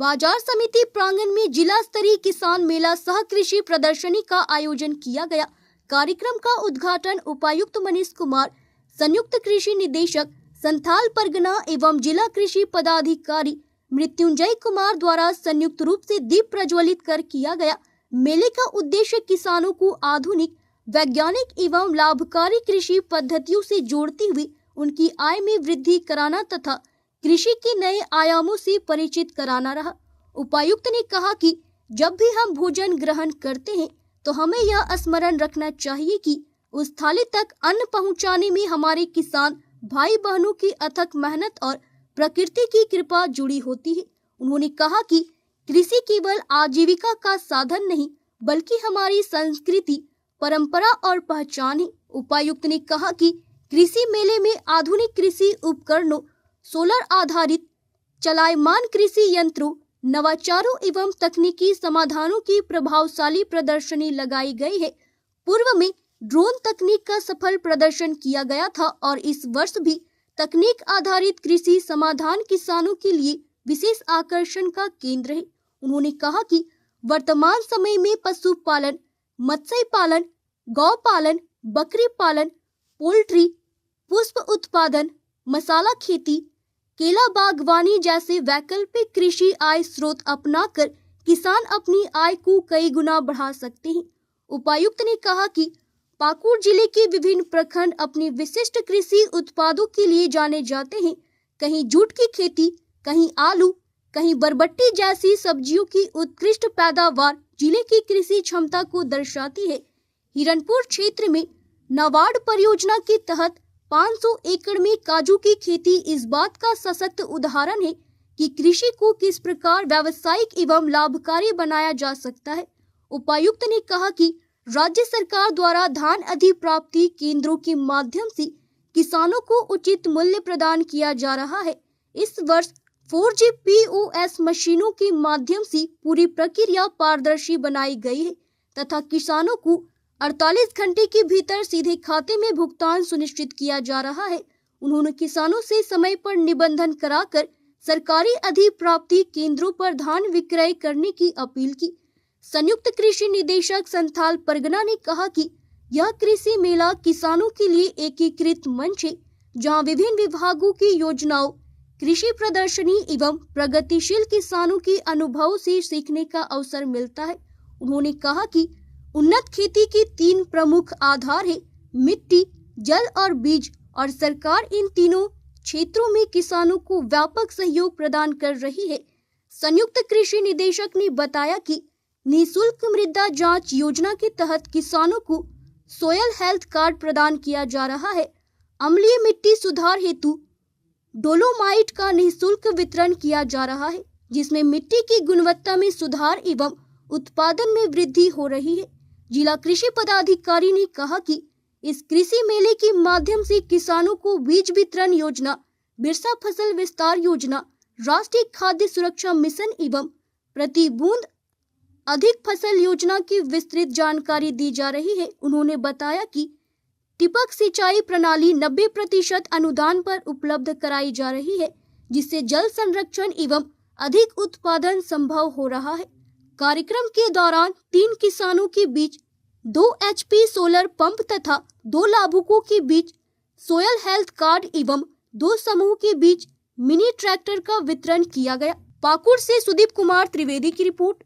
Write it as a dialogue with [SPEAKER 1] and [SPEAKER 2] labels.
[SPEAKER 1] बाजार समिति प्रांगण में जिला स्तरीय किसान मेला सह कृषि प्रदर्शनी का आयोजन किया गया। कार्यक्रम का उद्घाटन उपायुक्त मनीष कुमार, संयुक्त कृषि निदेशक संथाल परगना एवं जिला कृषि पदाधिकारी मृत्युंजय कुमार द्वारा संयुक्त रूप से दीप प्रज्वलित कर किया गया। मेले का उद्देश्य किसानों को आधुनिक, वैज्ञानिक एवं लाभकारी कृषि पद्धतियों से जोड़ते हुए उनकी आय में वृद्धि कराना तथा कृषि के नए आयामों से परिचित कराना रहा। उपायुक्त ने कहा कि जब भी हम भोजन ग्रहण करते हैं तो हमें यह स्मरण रखना चाहिए कि उस थाली तक अन्न पहुंचाने में हमारे किसान भाई बहनों की अथक मेहनत और प्रकृति की कृपा जुड़ी होती है। उन्होंने कहा कि कृषि केवल आजीविका का साधन नहीं बल्कि हमारी संस्कृति, परंपरा और पहचान है। उपायुक्त ने कहा कि कृषि मेले में आधुनिक कृषि उपकरणों, सोलर आधारित चलायमान कृषि यंत्रों, नवाचारों एवं तकनीकी समाधानों की प्रभावशाली प्रदर्शनी लगाई गई है। पूर्व में ड्रोन तकनीक का सफल प्रदर्शन किया गया था और इस वर्ष भी तकनीक आधारित कृषि समाधान किसानों के लिए विशेष आकर्षण का केंद्र है। उन्होंने कहा कि वर्तमान समय में पशुपालन, मत्स्य पालन, गौ पालन, बकरी पालन, पोल्ट्री, पुष्प उत्पादन, मसाला खेती, केला बागवानी जैसे वैकल्पिक कृषि आय स्रोत अपनाकर किसान अपनी आय को कई गुना बढ़ा सकते हैं। उपायुक्त ने कहा कि पाकुड़ जिले के विभिन्न प्रखंड अपने विशिष्ट कृषि उत्पादों के लिए जाने जाते हैं। कहीं जूट की खेती, कहीं आलू, कहीं बरबट्टी जैसी सब्जियों की उत्कृष्ट पैदावार जिले की कृषि क्षमता को दर्शाती है। हिरणपुर क्षेत्र में नाबार्ड परियोजना के तहत 500 एकड़ में काजू की खेती इस बात का सशक्त उदाहरण है कि कृषि को किस प्रकार व्यावसायिक एवं लाभकारी बनाया जा सकता है। उपायुक्त ने कहा कि राज्य सरकार द्वारा धान अधिप्राप्ति केंद्रों के माध्यम से किसानों को उचित मूल्य प्रदान किया जा रहा है। इस वर्ष 4G POS मशीनों के माध्यम से पूरी प्रक्रिया पारदर्शी बनाई गई है तथा किसानों को 48 घंटे के भीतर सीधे खाते में भुगतान सुनिश्चित किया जा रहा है। उन्होंने किसानों से समय पर निबंधन कराकर सरकारी अधिप्राप्ति केंद्रों पर धान विक्रय करने की अपील की। संयुक्त कृषि निदेशक संथाल परगना ने कहा कि यह कृषि मेला किसानों के लिए एकीकृत मंच है जहां विभिन्न विभागों की योजनाओं, कृषि प्रदर्शनी एवं प्रगतिशील किसानों के अनुभवों से सीखने का अवसर मिलता है। उन्होंने कहा कि उन्नत खेती के 3 प्रमुख आधार है, मिट्टी, जल और बीज, और सरकार इन तीनों क्षेत्रों में किसानों को व्यापक सहयोग प्रदान कर रही है। संयुक्त कृषि निदेशक ने बताया कि निःशुल्क मृदा जांच योजना के तहत किसानों को सोयल हेल्थ कार्ड प्रदान किया जा रहा है। अम्लीय मिट्टी सुधार हेतु डोलोमाइट का निःशुल्क वितरण किया जा रहा है, जिसमें मिट्टी की गुणवत्ता में सुधार एवं उत्पादन में वृद्धि हो रही है। जिला कृषि पदाधिकारी ने कहा कि इस कृषि मेले के माध्यम से किसानों को बीज वितरण योजना, बिरसा फसल विस्तार योजना, राष्ट्रीय खाद्य सुरक्षा मिशन एवं प्रति बूंद अधिक फसल योजना की विस्तृत जानकारी दी जा रही है। उन्होंने बताया कि टिपक सिंचाई प्रणाली 90% अनुदान पर उपलब्ध कराई जा रही है, जिससे जल संरक्षण एवं अधिक उत्पादन संभव हो रहा है। कार्यक्रम के दौरान 3 किसानों के बीच 2 HP सोलर पंप तथा 2 लाभुकों के बीच सोयल हेल्थ कार्ड एवं 2 समूह के बीच मिनी ट्रैक्टर का वितरण किया गया। पाकुड़ से सुदीप कुमार त्रिवेदी की रिपोर्ट।